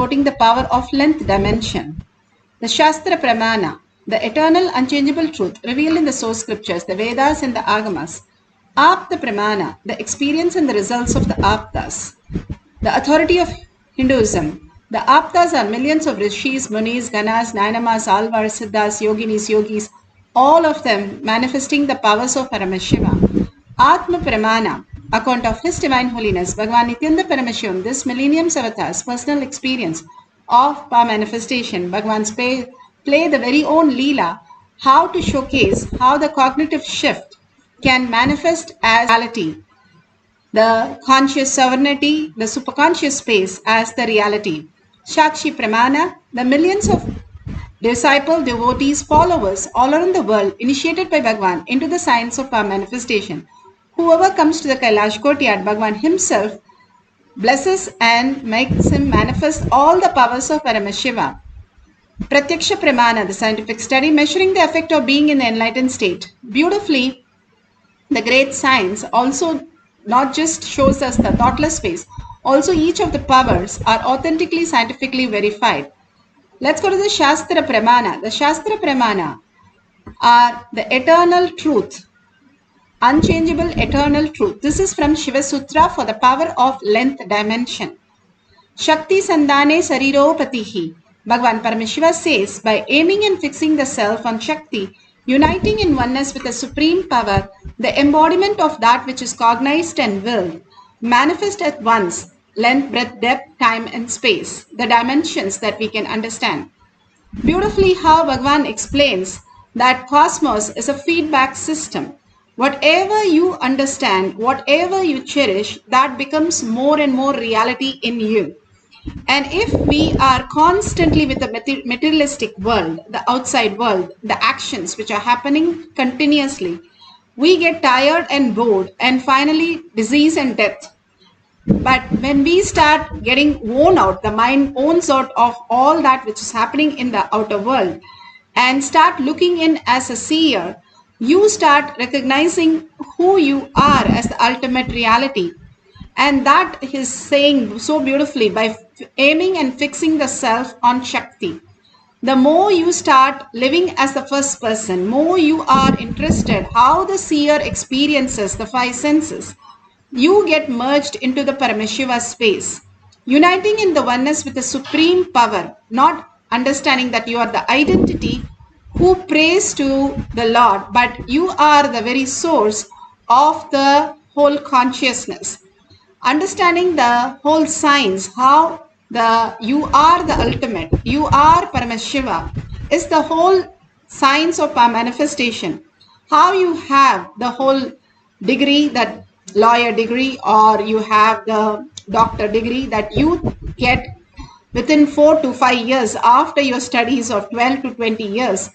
supporting the power of length dimension. The Shastra Pramana, the eternal unchangeable truth revealed in the source scriptures, the Vedas and the Agamas. Apta Pramana, the experience and the results of the Aptas. The authority of Hinduism. The Aptas are millions of rishis, munis, ganas, nainamas, alvars, siddhas, yoginis, yogis, all of them manifesting the powers of Paramashiva. Atma Pramana, account of His Divine Holiness, Bhagavan Nithyananda Paramashivam, this millennium's avatar's personal experience of power manifestation. Bhagavan's play the very own Leela, how to showcase how the cognitive shift can manifest as reality, the conscious sovereignty, the superconscious space as the reality. Shakshi Pramana, the millions of disciple, devotees, followers all around the world initiated by Bhagavan into the science of power manifestation. Whoever comes to the Kailash courtyard, Bhagavan himself blesses and makes him manifest all the powers of Paramashiva. Pratyaksha Pramana, the scientific study measuring the effect of being in the enlightened state. Beautifully, the great science also not just shows us the thoughtless space, also each of the powers are authentically scientifically verified. Let's go to the Shastra Pramana. The Shastra Pramana are the eternal truth, unchangeable eternal truth. This is from Shiva Sutra for the power of length dimension. Shakti Sandhane Sariropatihi. Bhagavan Paramashiva says, by aiming and fixing the self on Shakti, uniting in oneness with the supreme power, the embodiment of that which is cognized and willed, manifest at once length, breadth, depth, time and space, the dimensions that we can understand. Beautifully how Bhagavan explains that cosmos is a feedback system. Whatever you understand, whatever you cherish, that becomes more and more reality in you. And if we are constantly with the materialistic world, the outside world, the actions which are happening continuously, we get tired and bored and finally disease and death. But when we start getting worn out, the mind owns out of all that which is happening in the outer world and start looking in as a seer, you start recognizing who you are as the ultimate reality. And that is saying so beautifully by aiming and fixing the self on Shakti. The more you start living as the first person, more you are interested how the seer experiences the five senses. You get merged into the Paramashiva space, uniting in the oneness with the supreme power, not understanding that you are the identity who prays to the Lord, but you are the very source of the whole consciousness. Understanding the whole science, how you are the ultimate, you are Paramashiva, is the whole science of our manifestation. How you have the whole degree, that lawyer degree, or you have the doctor degree that you get within 4 to 5 years after your studies of 12 to 20 years.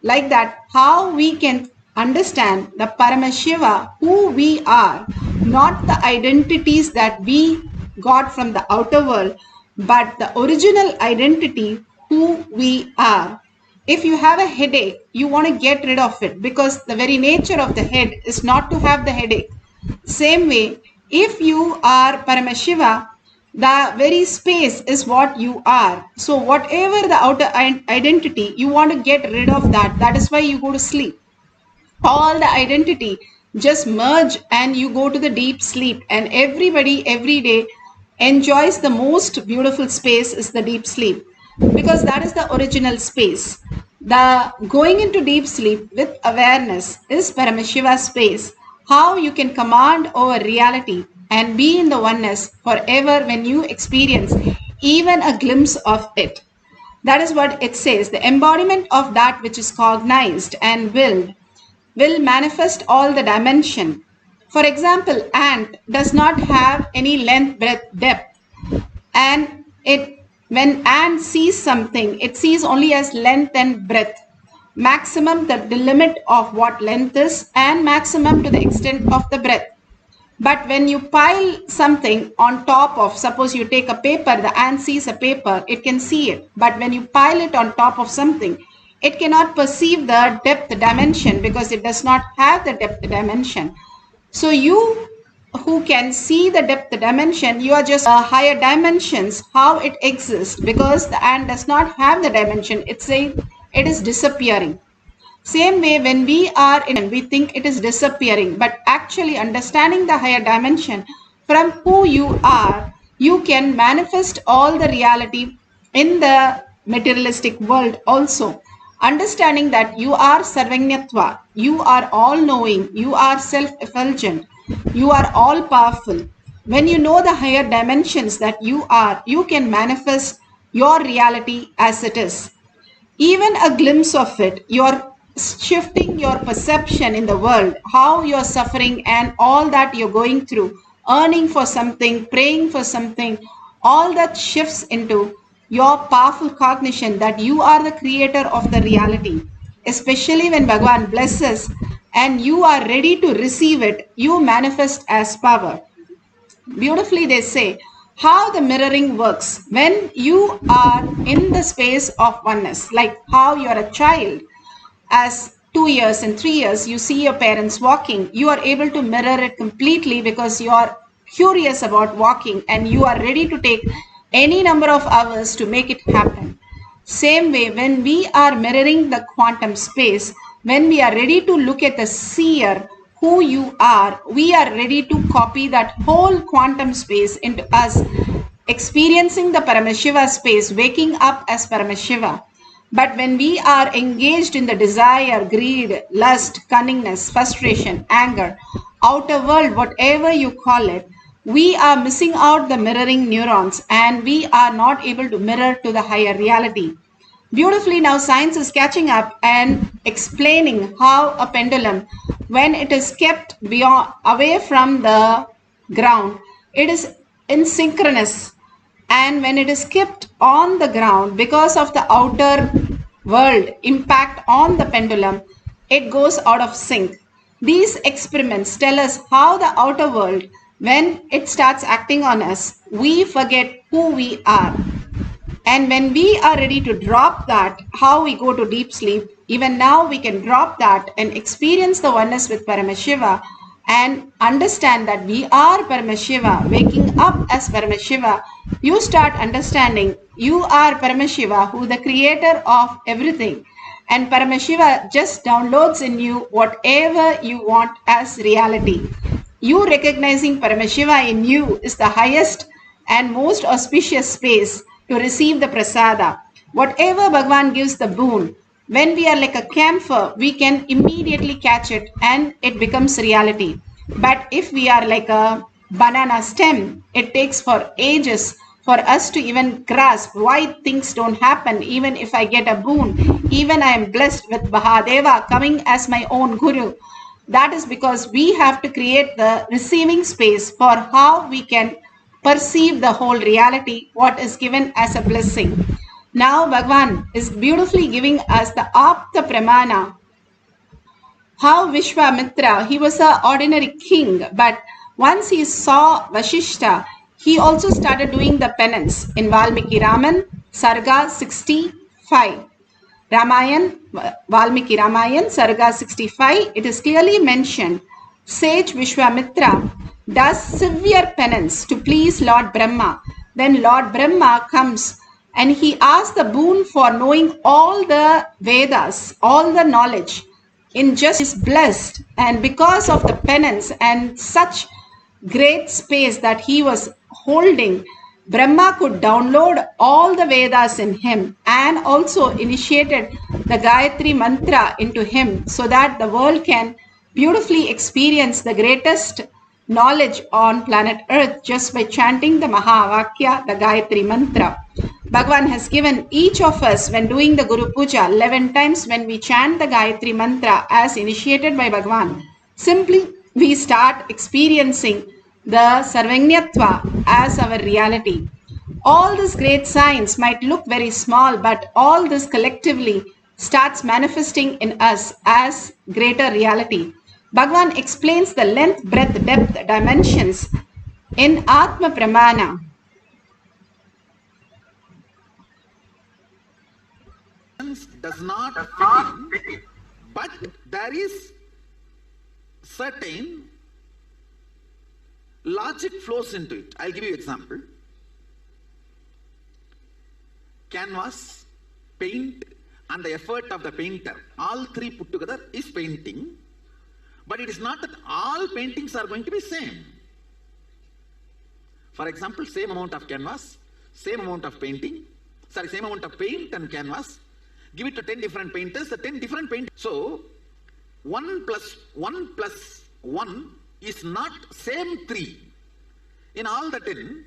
Like that, how we can understand the Paramashiva, who we are, not the identities that we got from the outer world, but the original identity who we are. If you have a headache, you want to get rid of it because the very nature of the head is not to have the headache. Same way, if you are Paramashiva, the very space is what you are. So whatever the outer identity, you want to get rid of that. That is why you go to sleep. All the identity just merge and you go to the deep sleep, and everybody every day enjoys the most beautiful space is the deep sleep, because that is the original space. The going into deep sleep with awareness is Paramashiva space. How you can command over reality and be in the oneness forever when you experience even a glimpse of it. That is what it says. The embodiment of that which is cognized and willed will manifest all the dimension. For example, ant does not have any length, breadth, depth. And when ant sees something, it sees only as length and breadth. Maximum, the limit of what length is, and maximum to the extent of the breadth. But when you pile something on top of, suppose you take a paper, the ant sees a paper, it can see it. But when you pile it on top of something, it cannot perceive the depth dimension because it does not have the depth dimension. So you who can see the depth dimension, you are just higher dimensions, how it exists, because the ant does not have the dimension. It's saying it is disappearing. Same way, when we are in, we think it is disappearing, but actually understanding the higher dimension from who you are, you can manifest all the reality in the materialistic world also. Understanding that you are Sarvanyatva, you are all knowing, you are self effulgent, you are all powerful. When you know the higher dimensions that you are, you can manifest your reality as it is. Even a glimpse of it, you're shifting your perception in the world, how you're suffering and all that you're going through, earning for something, praying for something, all that shifts into your powerful cognition that you are the creator of the reality. Especially when Bhagavan blesses and you are ready to receive it, you manifest as power. Beautifully, they say how the mirroring works when you are in the space of oneness, like how you are a child. As 2 years and 3 years, you see your parents walking, you are able to mirror it completely because you are curious about walking and you are ready to take any number of hours to make it happen. Same way, when we are mirroring the quantum space, when we are ready to look at the seer, who you are, we are ready to copy that whole quantum space into us, experiencing the Paramashiva space, waking up as Paramashiva. But when we are engaged in the desire, greed, lust, cunningness, frustration, anger, outer world, whatever you call it, we are missing out the mirroring neurons and we are not able to mirror to the higher reality. Beautifully, now science is catching up and explaining how a pendulum, when it is kept beyond, away from the ground, it is asynchronous, and when it is kept on the ground, because of the outer world impact on the pendulum, it goes out of sync. These experiments tell us how the outer world, when it starts acting on us, we forget who we are. And when we are ready to drop that, how we go to deep sleep, even now we can drop that and experience the oneness with Paramashiva and understand that we are Paramashiva, waking up as Paramashiva. You start understanding you are Paramashiva, who the creator of everything. And Paramashiva just downloads in you whatever you want as reality. You recognizing Paramashiva in you is the highest and most auspicious space to receive the prasada. Whatever Bhagavan gives the boon, when we are like a camphor, we can immediately catch it and it becomes reality. But if we are like a banana stem, it takes for ages for us to even grasp why things don't happen. Even if I get a boon, even I am blessed with Mahadeva coming as my own guru, that is because we have to create the receiving space for how we can perceive the whole reality, what is given as a blessing. Now Bhagavan is beautifully giving us the Apta Pramana. How Vishwamitra, he was an ordinary king, but once he saw Vashishta, he also started doing the penance in Valmiki Raman, Sarga 65. Ramayan, Valmiki Ramayan, Sarga 65, it is clearly mentioned, sage Vishwamitra does severe penance to please Lord Brahma. Then Lord Brahma comes and he asks the boon for knowing all the Vedas, all the knowledge. In just is blessed, and because of the penance and such great space that he was holding, Brahma could download all the Vedas in him and also initiated the Gayatri mantra into him so that the world can beautifully experience the greatest knowledge on planet Earth just by chanting the Mahavakya, the Gayatri mantra. Bhagavan has given each of us, when doing the Guru Puja, 11 times when we chant the Gayatri mantra as initiated by Bhagavan, simply we start experiencing the Sarvanyatva as our reality. All this great science might look very small, but all this collectively starts manifesting in us as greater reality. Bhagavan explains the length, breadth, depth, dimensions in Atma Pramana. Does not fit in, but there is certain logic flows into it. I'll give you an example. Canvas, paint, and the effort of the painter, all three put together is painting. But it is not that all paintings are going to be same. For example, same amount of canvas, same amount of painting, same amount of paint and canvas, give it to 10 different painters, the 10 different painters. So, 1 plus 1 plus 1 is not same 3 in all the 10,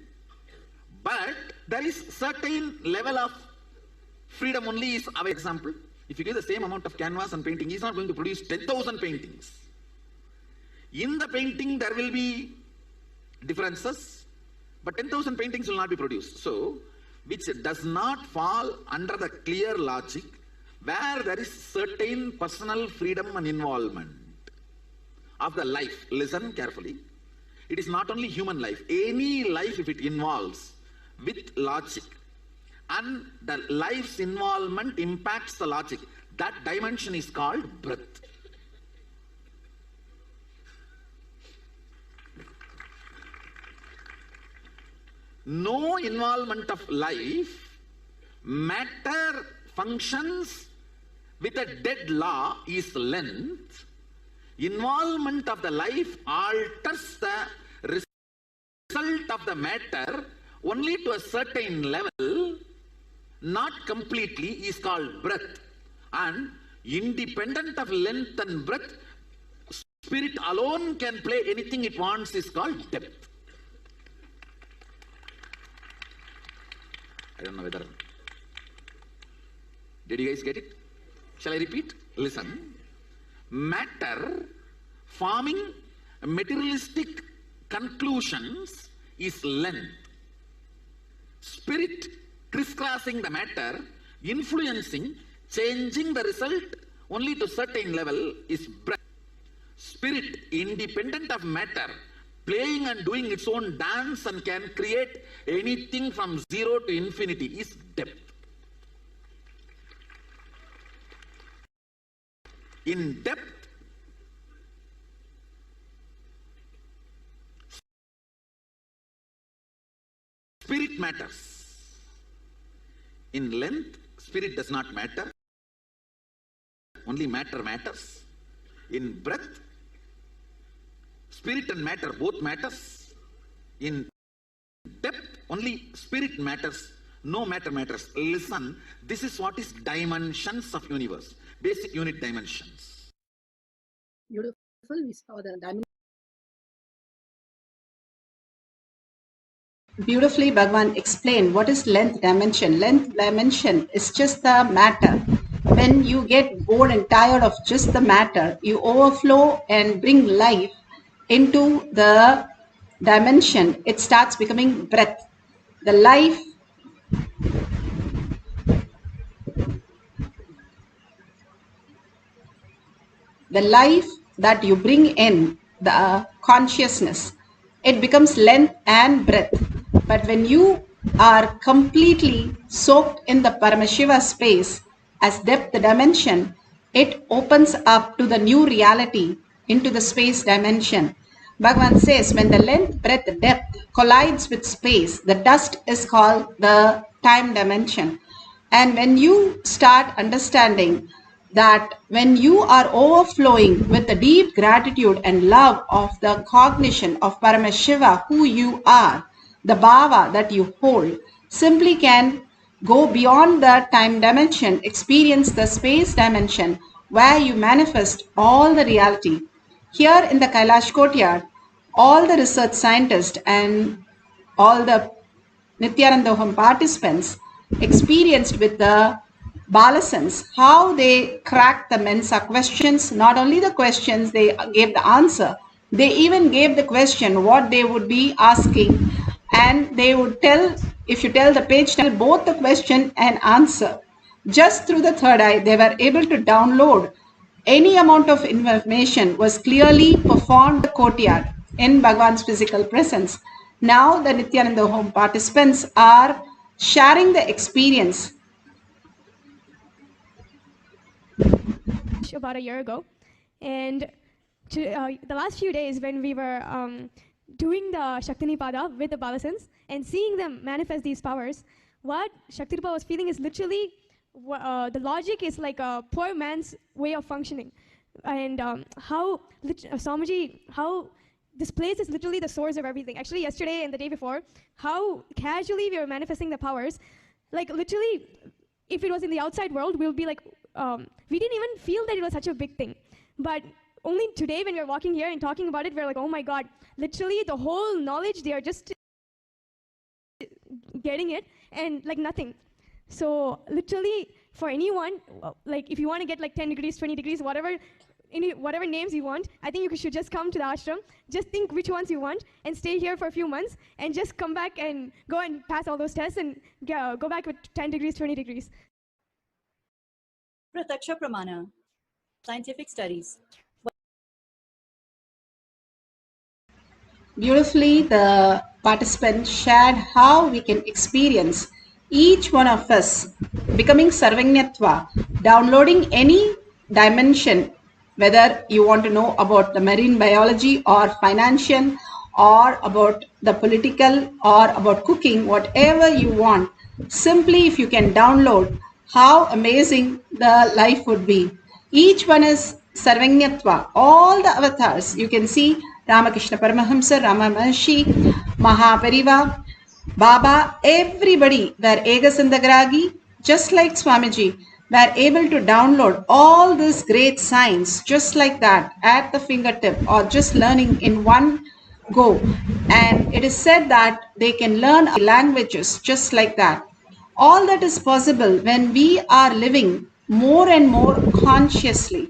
but there is certain level of freedom only is our example. If you give the same amount of canvas and painting, he is not going to produce 10,000 paintings. In the painting, there will be differences, but 10,000 paintings will not be produced. So, which does not fall under the clear logic, where there is certain personal freedom and involvement of the life. Listen carefully. It is not only human life. Any life, if it involves with logic, and the life's involvement impacts the logic, that dimension is called breath. No involvement of life, matter functions with a dead law is length. Involvement of the life alters the result of the matter only to a certain level, not completely, is called breath. And independent of length and breadth, spirit alone can play anything it wants is called depth. I don't know whether... Did you guys get it? Shall I repeat? Listen. Matter forming materialistic conclusions is length. Spirit crisscrossing the matter, influencing, changing the result only to certain level is breadth. Spirit, independent of matter, playing and doing its own dance and can create anything from 0 to infinity is depth. In depth, spirit matters. In length, spirit does not matter. Only matter matters. In breadth, spirit and matter both matters. In depth, only spirit matters. No matter matters. Listen, this is what is dimensions of universe. Basic unit dimensions. Beautiful. We saw the dimension. Beautifully, Bhagavan explained what is length dimension. Length dimension is just the matter. When you get bored and tired of just the matter, you overflow and bring life into the dimension. It starts becoming breath. The life that you bring in, the consciousness, it becomes length and breath. But when you are completely soaked in the Paramashiva space as depth dimension, it opens up to the new reality into the space dimension. Bhagavan says when the length, breadth, depth collides with space, the dust is called the time dimension. And when you start understanding that when you are overflowing with the deep gratitude and love of the cognition of Paramashiva, who you are, the bhava that you hold, simply can go beyond the time dimension, experience the space dimension where you manifest all the reality. Here in the Kailash courtyard, all the research scientists and all the Nithyananda participants experienced with the Balasans, how they cracked the Mensa questions. Not only the questions, they gave the answer. They even gave the question what they would be asking, and they would tell, if you tell the page, tell both the question and answer. Just through the third eye, they were able to download any amount of information was clearly performed in the courtyard in Bhagavan's physical presence. Now the Nithyananda home participants are sharing the experience. About a year ago, and the last few days when we were doing the Shaktinipada with the Balasans and seeing them manifest these powers, what Shaktirupa was feeling is literally the logic is like a poor man's way of functioning. And how Swamiji, how this place is literally the source of everything. Actually, yesterday and the day before, how casually we were manifesting the powers. Like literally, if it was in the outside world, we'll be like, we didn't even feel that it was such a big thing. But only today when we're walking here and talking about it, we're like, oh my God, literally the whole knowledge, they are just getting it and like nothing. So literally for anyone, like if you want to get like 10 degrees, 20 degrees, whatever names you want, I think you should just come to the ashram, just think which ones you want and stay here for a few months and just come back and go and pass all those tests and go back with 10 degrees, 20 degrees. Prataksha Pramana, scientific studies. Beautifully, the participants shared how we can experience each one of us becoming Sarvanyatva, downloading any dimension, whether you want to know about the marine biology or financial or about the political or about cooking, whatever you want. Simply, if you can download, how amazing the life would be. Each one is Sarvanyatva. All the avatars, you can see Ramakrishna Paramahamsa, Rama Maharshi, Mahapariva, Baba, everybody were Egasandagragi, just like Swamiji, were able to download all this great science just like that at the fingertip or just learning in one go. And it is said that they can learn languages just like that. All that is possible when we are living more and more consciously.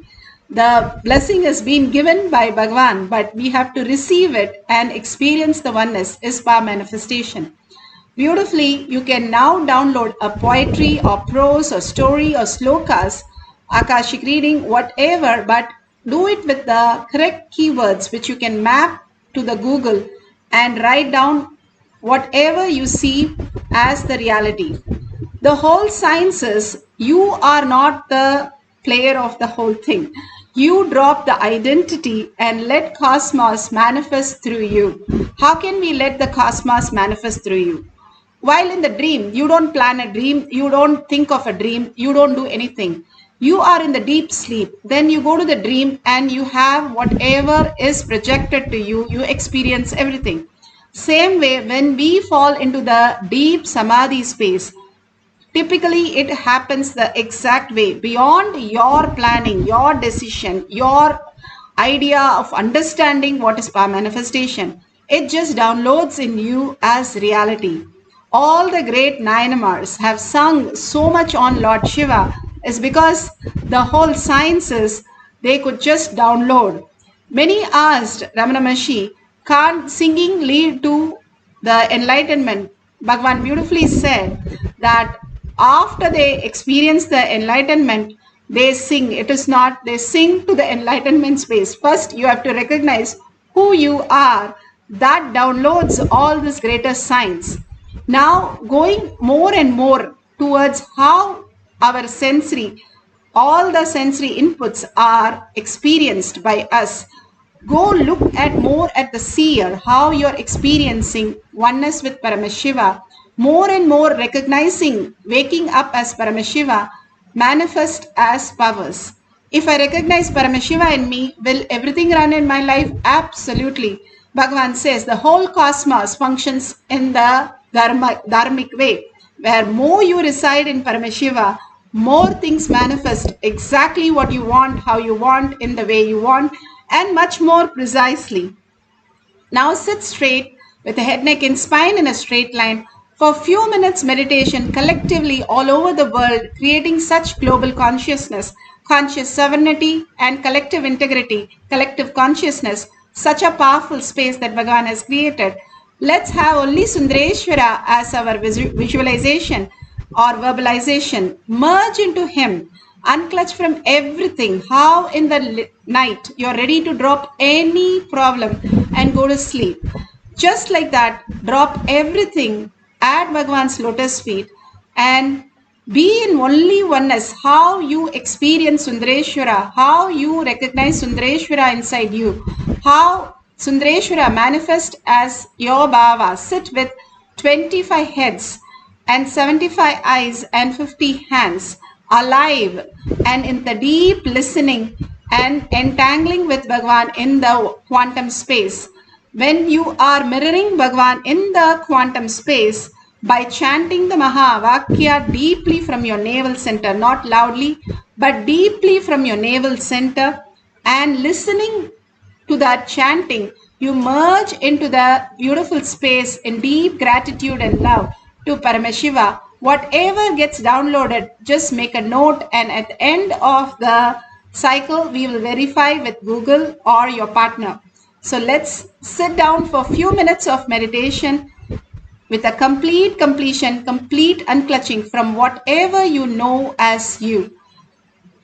The blessing has been given by Bhagavan, but we have to receive it and experience the oneness is power manifestation. Beautifully, you can now download a poetry or prose or story or slokas, Akashic reading, whatever, but do it with the correct keywords which you can map to the Google and write down whatever you see as the reality. The whole science is you are not the player of the whole thing. You drop the identity and let cosmos manifest through you. How can we let the cosmos manifest through you? While in the dream, you don't plan a dream, you don't think of a dream, you don't do anything. You are in the deep sleep. Then you go to the dream and you have whatever is projected to you, you experience everything. Same way, when we fall into the deep samadhi space, typically it happens the exact way, beyond your planning, your decision, your idea of understanding what is power manifestation. It just downloads in you as reality. All the great Nayanamars have sung so much on Lord Shiva is because the whole sciences they could just download. Many asked Ramana Maharshi, can't singing lead to the enlightenment? Bhagavan beautifully said that after they experience the enlightenment, they sing. It is not, they sing to the enlightenment space. First, you have to recognize who you are. That downloads all this greater science. Now, going more and more towards how our sensory, all the sensory inputs are experienced by us. Go look at more at the seer, how you're experiencing oneness with Paramashiva, more and more recognizing, waking up as Paramashiva, manifest as powers. If I recognize Paramashiva in me, will everything run in my life? Absolutely. Bhagavan says the whole cosmos functions in the dharmic way, where more you reside in Paramashiva, more things manifest exactly what you want, how you want, in the way you want, and much more precisely. Now sit straight with the head, neck, and spine in a straight line for a few minutes meditation collectively all over the world, creating such global consciousness, conscious sovereignty, and collective integrity, collective consciousness, such a powerful space that Bhagavan has created. Let's have only Sundareshwara as our visualization or verbalization. Merge into him. Unclutch from everything. How in the night you're ready to drop any problem and go to sleep. Just like that, drop everything at Bhagavan's lotus feet and be in only oneness. How you experience Sundareshwara, how you recognize Sundareshwara inside you, how Sundareshwara, manifest as your Bhava. Sit with 25 heads and 75 eyes and 50 hands, alive and in the deep listening and entangling with Bhagavan in the quantum space. When you are mirroring Bhagavan in the quantum space by chanting the Mahavakya deeply from your navel center, not loudly, but deeply from your navel center, and listening to that chanting, you merge into the beautiful space in deep gratitude and love to Paramashiva. Whatever gets downloaded, just make a note, and at the end of the cycle, we will verify with Google or your partner. So let's sit down for a few minutes of meditation with a complete completion, complete unclutching from whatever you know as you.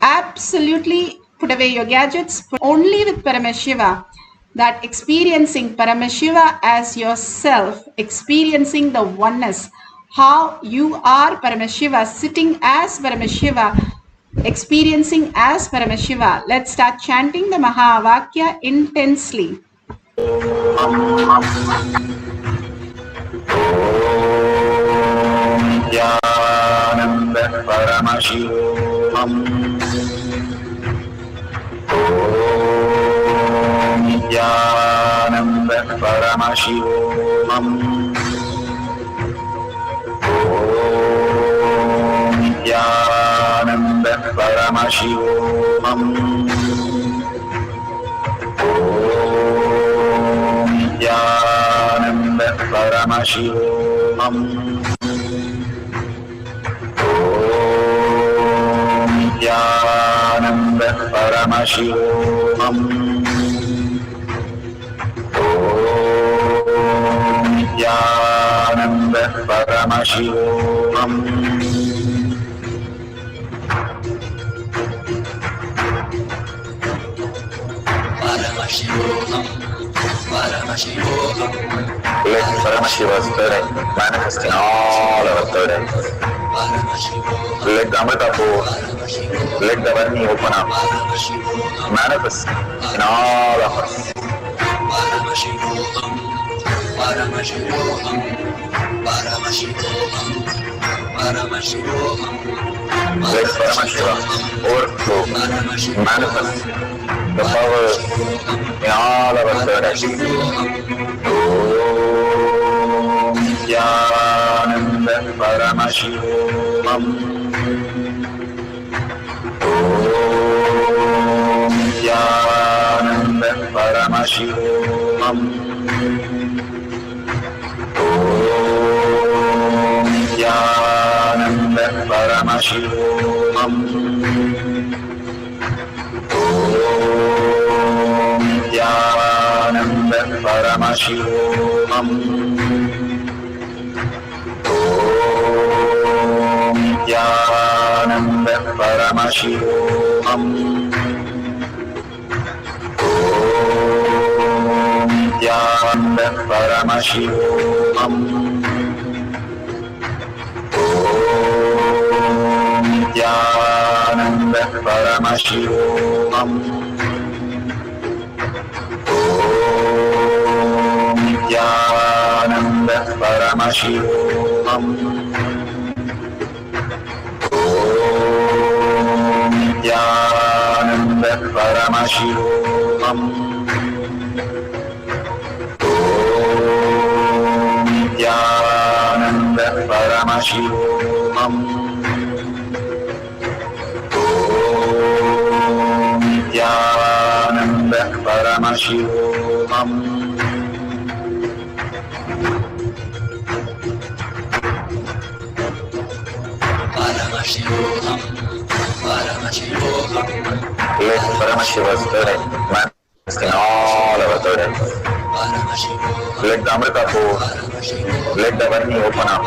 Absolutely put away your gadgets, put only with Paramashiva, that experiencing Paramashiva as yourself, experiencing the oneness, how you are Paramashiva, sitting as Paramashiva, experiencing as Paramashiva. Let's start chanting the Mahavakya intensely. Nithyananda Paramashivoham. Nithyananda Paramashivoham. Nithyananda Paramashivoham. Nithyananda Paramashivoham. Nithyananda Paramashivoham. Nithyananda Paramashivoham. Paramashivoham. Paramashivoham. Let Paramashiva's third eye manifest in all our third eyes. Let the Amrita pour, let the Varni open up, manifest in all of us. Paramashivoham. Paramashivoham. Paramashivoham. Paramashivoham. Let Paramashiva overflow, manifest the power in all of our third eyes. Nithyananda Paramashivoham. Nithyananda Paramashivoham. Nithyananda Paramashivoham. Nithyananda Paramashivoham. Nithyananda Paramashivoham. Nithyananda Paramashivoham. Nithyananda Paramashivoham. Nithyananda Paramashivoham. Nithyananda Paramashivoham. Nithyananda Paramashivoham. Nithyananda Paramashivoham. Paramashivoham. Paramashivoham. Let Paramashiva's third eye manifest in all our third eyes. Let the Amrita pour, let the Varni open up,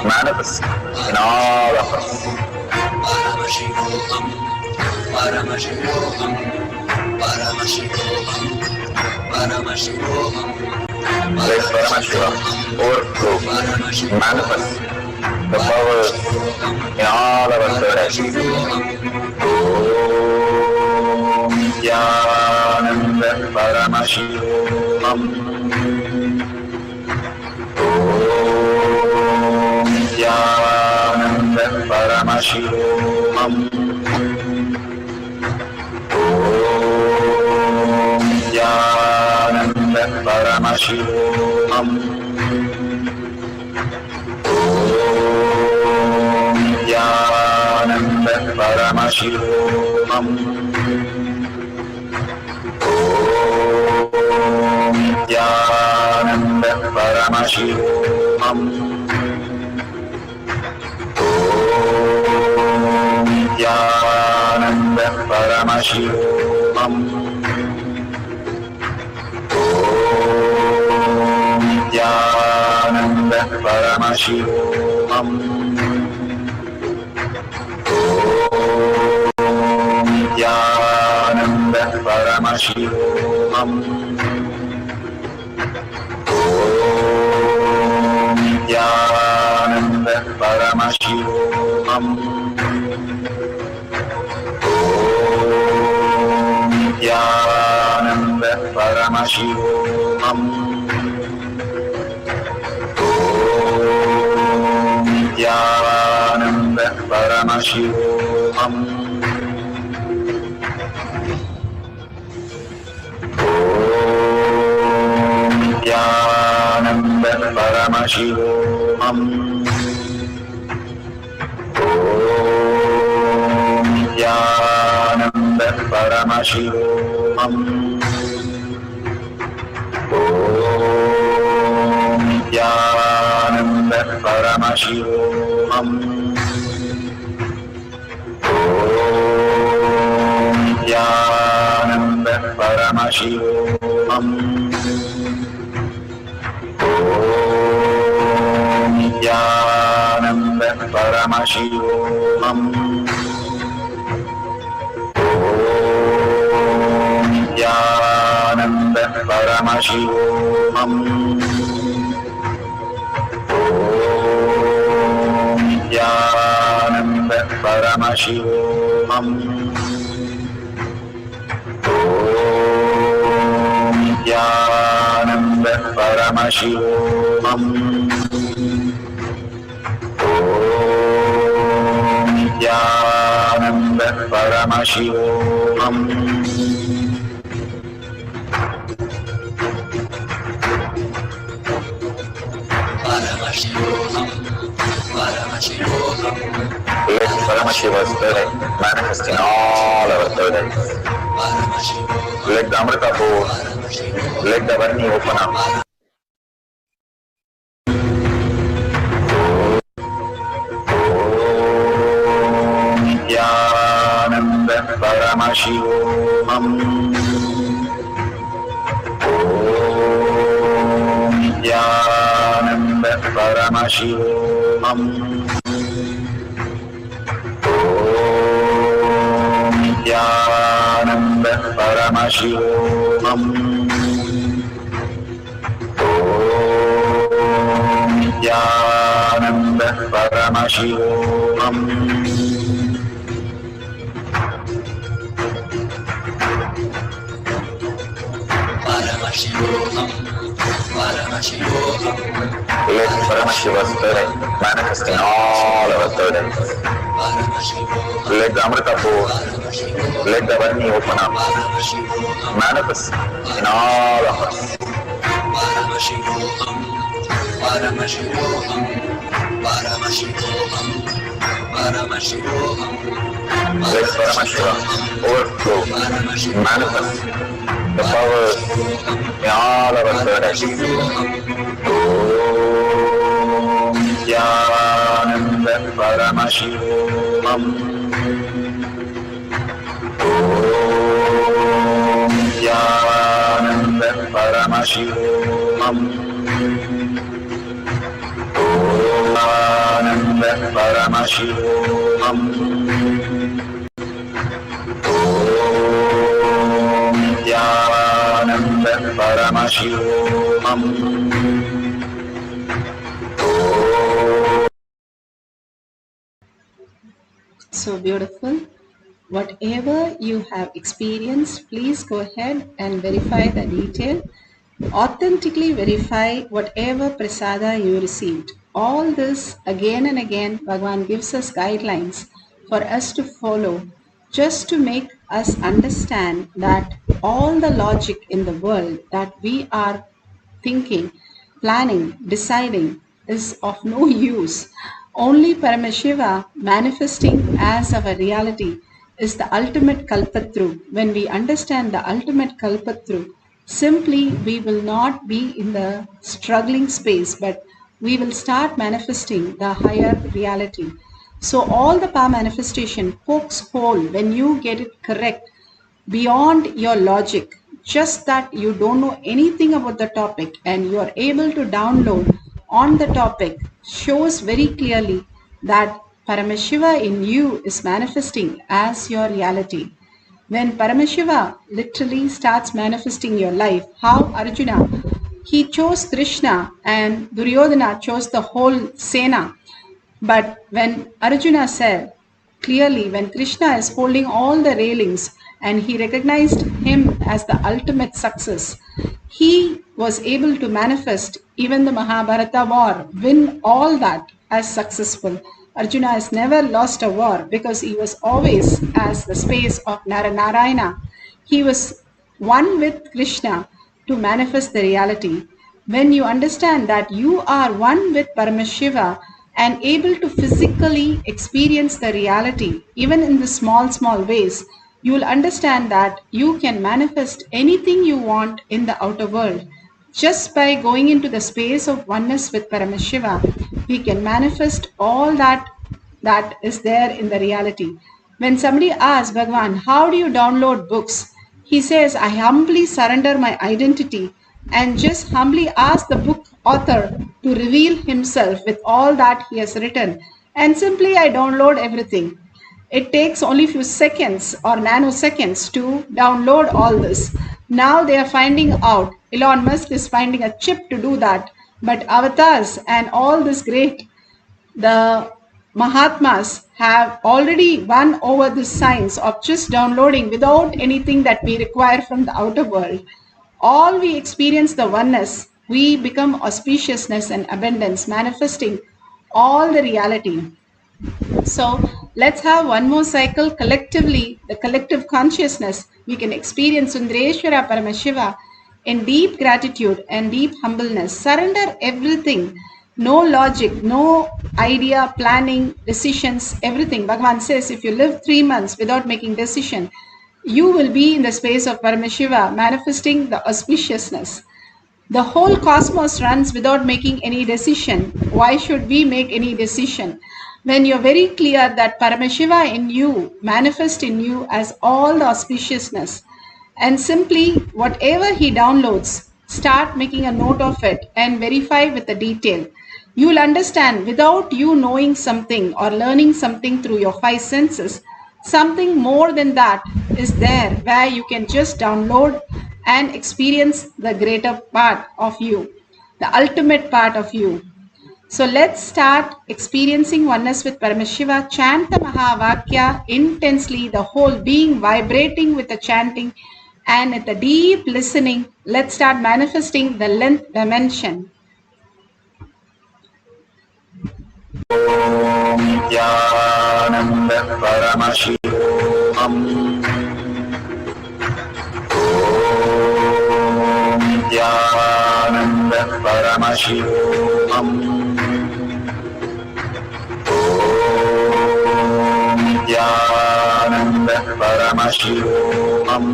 manifest in all of us. Paramashivoham. Paramashivoham. Paramashivoham. Paramashivoham. Let Paramashiva overflow, manifest the power in all our third eyes. Nithyananda Paramashivoham. Paramashivoham. Nithyananda Paramashivoham. Nithyananda Paramashivoham. Nithyananda Paramashivoham. Nithyananda Paramashivoham. Nithyananda Paramashivoham. Nithyananda Paramashivoham. Nithyananda Paramashivoham. Nithyananda Paramashivoham. Nithyananda Paramashivoham. Nithyananda Paramashivoham. Nithyananda Paramashivoham. Nithyananda Paramashivoham. Nithyananda Paramashivoham. Nithyananda Paramashivoham. Nithyananda Paramashivoham. Nithyananda Paramashivoham. Nithyananda Paramashivoham. Nithyananda Paramashivoham. Nithyananda Paramashivoham. Let Paramashiva's spirit manifest in all our burdens. Let the Amrita pour, let the Varni open up. Nithyananda Paramashivoham. Nithyananda Paramashivoham. Nithyananda Paramashivoham. Nithyananda Paramashivoham. Let Paramashiva's spirit manifest in all our burdens. Let the Amrita pour, let the Varni open up, manifest in all of us. Let Paramashiva overflow, manifest the powers in all our burdens. Om Nithyananda Paramashivoham. Om Nithyananda Paramashivoham. Om Nithyananda Paramashivoham. Om Nithyananda Paramashivoham. So beautiful. whatever you have experienced, please go ahead and verify the detail. Authentically verify whatever prasada you received. All this again and again, Bhagavan gives us guidelines for us to follow, just to make us understand that all the logic in the world that we are thinking, planning, deciding is of no use. Only Paramashiva manifesting as our reality is the ultimate kalpatru. When we understand the ultimate kalpatru, simply we will not be in the struggling space, but we will start manifesting the higher reality. So all the power manifestation pokes hole when you get it correct beyond your logic, just that you don't know anything about the topic and you are able to download on the topic, shows very clearly that Paramashiva in you is manifesting as your reality. When Paramashiva literally starts manifesting your life, how Arjuna, he chose Krishna and Duryodhana chose the whole Sena. But when Arjuna said, clearly when Krishna is holding all the railings and he recognized him as the ultimate success, he was able to manifest even the Mahabharata war, win all that as successful. Arjuna has never lost a war because he was always as the space of Narayana. He was one with Krishna to manifest the reality. When you understand that you are one with Paramashiva and able to physically experience the reality, even in the small ways, you will understand that you can manifest anything you want in the outer world. Just by going into the space of oneness with Paramashiva, we can manifest all that is there in the reality. When somebody asks Bhagavan, how do you download books? He says, I humbly surrender my identity and just humbly ask the book author to reveal himself with all that he has written. And simply I download everything. It takes only few seconds or nanoseconds to download all this. Now they are finding out, Elon Musk is finding a chip to do that. But avatars and all this great, the Mahatmas have already won over this science of just downloading without anything that we require from the outer world. All we experience the oneness, we become auspiciousness and abundance, manifesting all the reality. So let's have one more cycle collectively, the collective consciousness. We can experience Sundareshwara Paramashiva in deep gratitude and deep humbleness. Surrender everything. No logic, no idea, planning, decisions, everything. Bhagavan says if you live 3 months without making decision, you will be in the space of Paramashiva, manifesting the auspiciousness. The whole cosmos runs without making any decision. Why should we make any decision? When you're very clear that Paramashiva in you, manifest in you as all the auspiciousness, and simply whatever he downloads, start making a note of it and verify with the detail. You will understand without you knowing something or learning something through your 5 senses, something more than that is there where you can just download and experience the greater part of you, the ultimate part of you. So let's start experiencing oneness with Paramashiva. Chant the Mahavakya intensely, the whole being vibrating with the chanting, and at the deep listening, let's start manifesting the length dimension. Om Nithyananda Paramashivoham. Om Nithyananda Paramashivoham. Om Nithyananda Paramashivoham. Om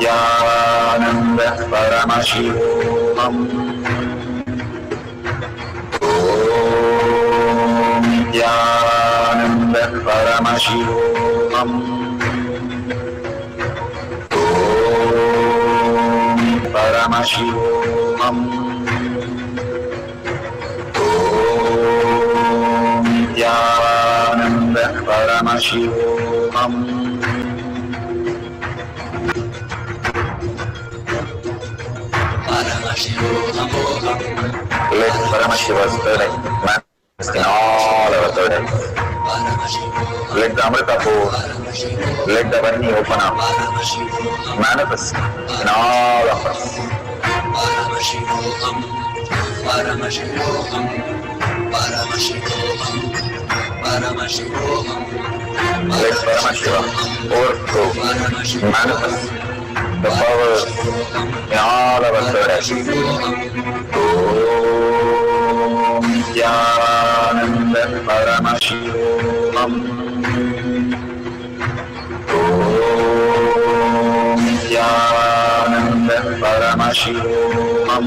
Nithyananda Paramashivoham. Om Nithyananda Paramashivoham. Om Paramashivoham. Om Nithyananda Paramashivoham. Let Paramashiva spirit in all our thoughts. Let the Amrita pour, let the Varni open up, manifest in all of us. Paramashivoham, Paramashivoham, Paramashivoham, Paramashivoham. Let Paramashiva overflow, manifest the power in all our thoughts. Om Nithyananda Paramashivam. Om Nithyananda Paramashivam. Om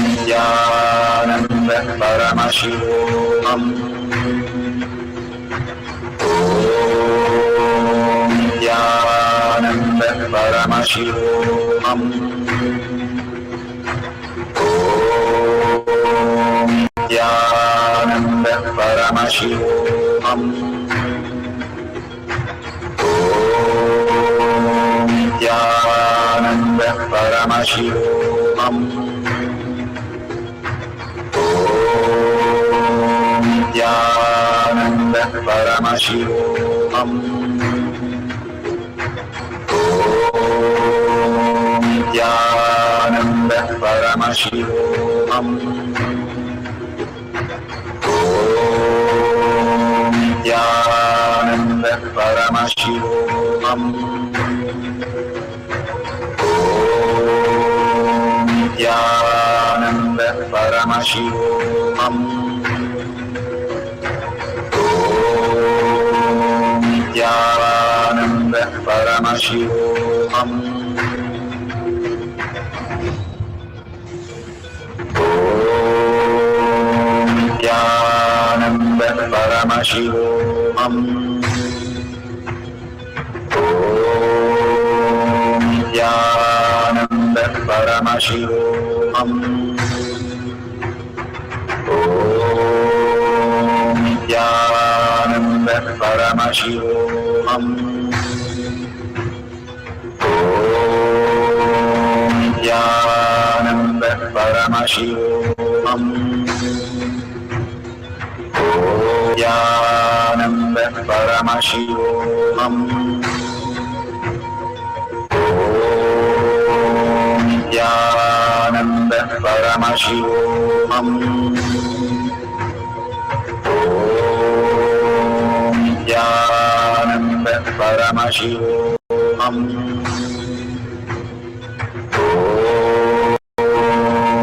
Nithyananda Paramashivam. Om Nithyananda Paramashivam. Om Nithyananda Paramashivoham. Om Nithyananda Paramashivoham. Om Nithyananda Paramashivoham. Om Nithyananda Paramashivoham. Om Nithyananda Paramashivoham. Om Nithyananda Paramashivoham. Om Nithyananda Paramashivoham. Nithyananda Paramashivoham. Om Nithyananda Paramashivoham. Om Nithyananda Paramashivoham. Om Nithyananda Paramashivoham. Nithyananda Paramashivoham. Om Nithyananda Paramashivoham. Om Nithyananda Paramashivoham. Om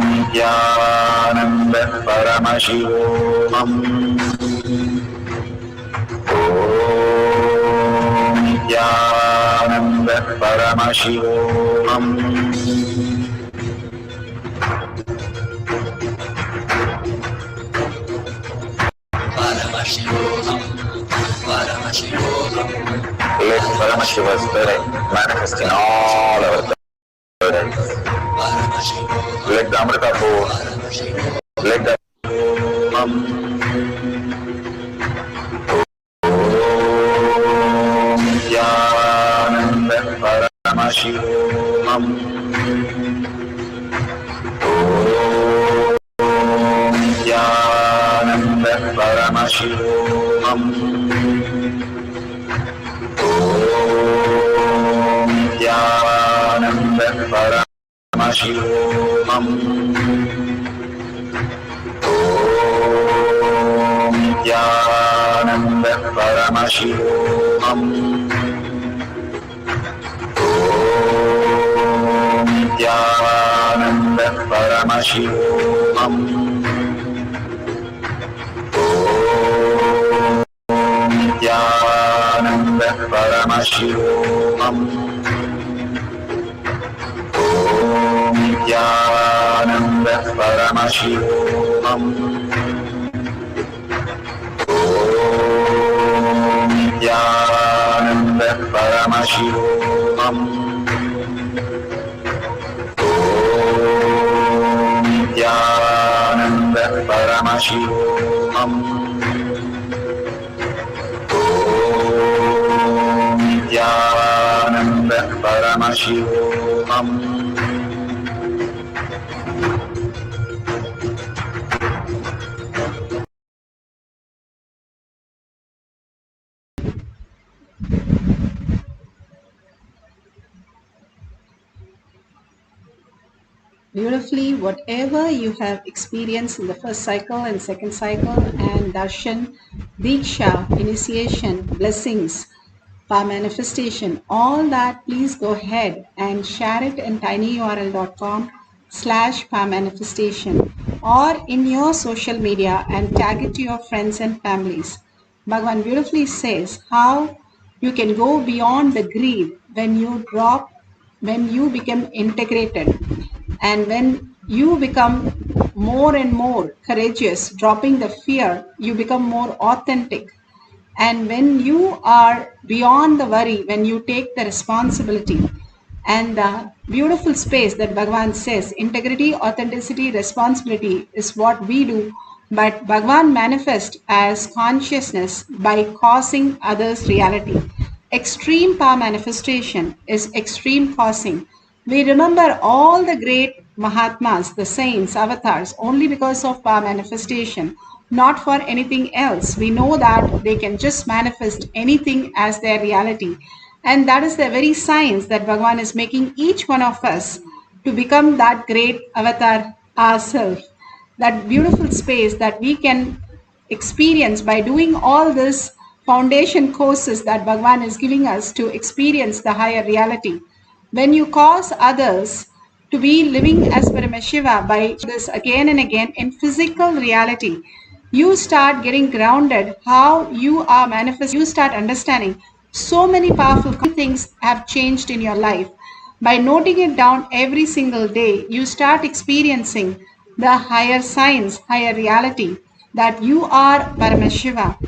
Nithyananda Paramashivoham. Om Nithyananda Paramashivoham. Paramashivoham, Paramashivoham. Let Paramashiva's spirit manifest in all our thoughts. Let the Amrita pour, let the Om Nithyananda Paramashivoham. Om Nithyananda Paramashivoham. Om Nithyananda Paramashivoham. Om Nithyananda Paramashivoham. Om Nithyananda Paramashivoham. Om Nithyananda Paramashivoham. Om Nithyananda Paramashivoham. Om Nithyananda Paramashivoham. Om Nithyananda Paramashivoham. Om Nithyananda Paramashivoham. beautifully whatever you have experienced in the first cycle and second cycle and darshan, diksha, initiation, blessings, power manifestation, all that, please go ahead and share it in tinyurl.com/power manifestation or in your social media and tag it to your friends and families. Bhagavan beautifully says how you can go beyond the greed when you become integrated, and when you become more and more courageous, dropping the fear, you become more authentic. And when you are beyond the worry, when you take the responsibility and the beautiful space that Bhagavan says, integrity, authenticity, responsibility is what we do, but Bhagavan manifests as consciousness by causing others reality. Extreme power manifestation is extreme causing. We remember all the great Mahatmas, the saints, avatars, only because of power manifestation, not for anything else. We know that they can just manifest anything as their reality. And that is the very science that Bhagavan is making each one of us to become that great avatar ourselves. That beautiful space that we can experience by doing all this foundation courses that Bhagavan is giving us to experience the higher reality. When you cause others to be living as Paramashiva by this again and again in physical reality, you start getting grounded how you are manifesting. You start understanding so many powerful things have changed in your life. By noting it down every single day, you start experiencing the higher science, higher reality that you are Paramashiva.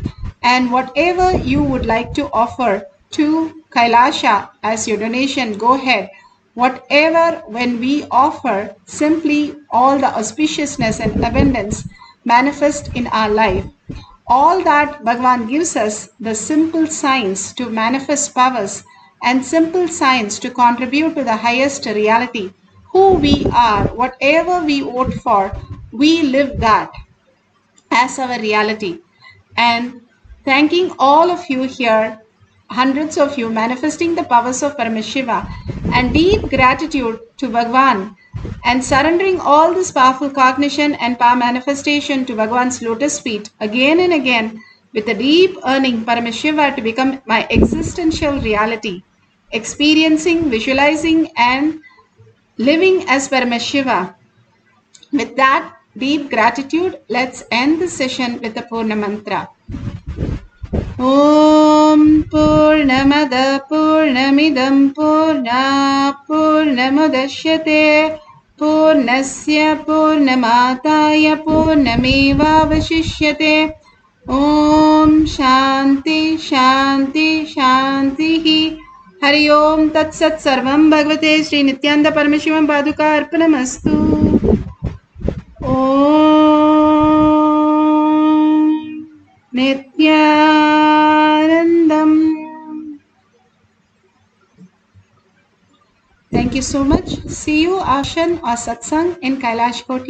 And whatever you would like to offer to Kailasha as your donation, go ahead. Whatever, when we offer, simply all the auspiciousness and abundance manifest in our life. All that Bhagavan gives us, the simple signs to manifest powers and simple signs to contribute to the highest reality. Who we are, whatever we vote for, we live that as our reality. And thanking all of you here, hundreds of you, manifesting the powers of Paramashiva, and deep gratitude to Bhagavan, and surrendering all this powerful cognition and power manifestation to Bhagavan's lotus feet again and again, with a deep yearning Paramashiva to become my existential reality, experiencing, visualizing, and living as Paramashiva. With that deep gratitude, let's end the session with the Purna Mantra. Om Purnamada Purnamidam Purna Purnamudashyate Purnasya Purnamataya Purnamevavashishyate. Om Shanti Shanti Shanti. Hari Om Tat Sat Sarvam Bhagavate Sri Nithyananda Paramashivam Paduka Arpanamastu. Om Nithyanandam. Thank you so much. See you, Ashan or Satsang in Kailash Koti.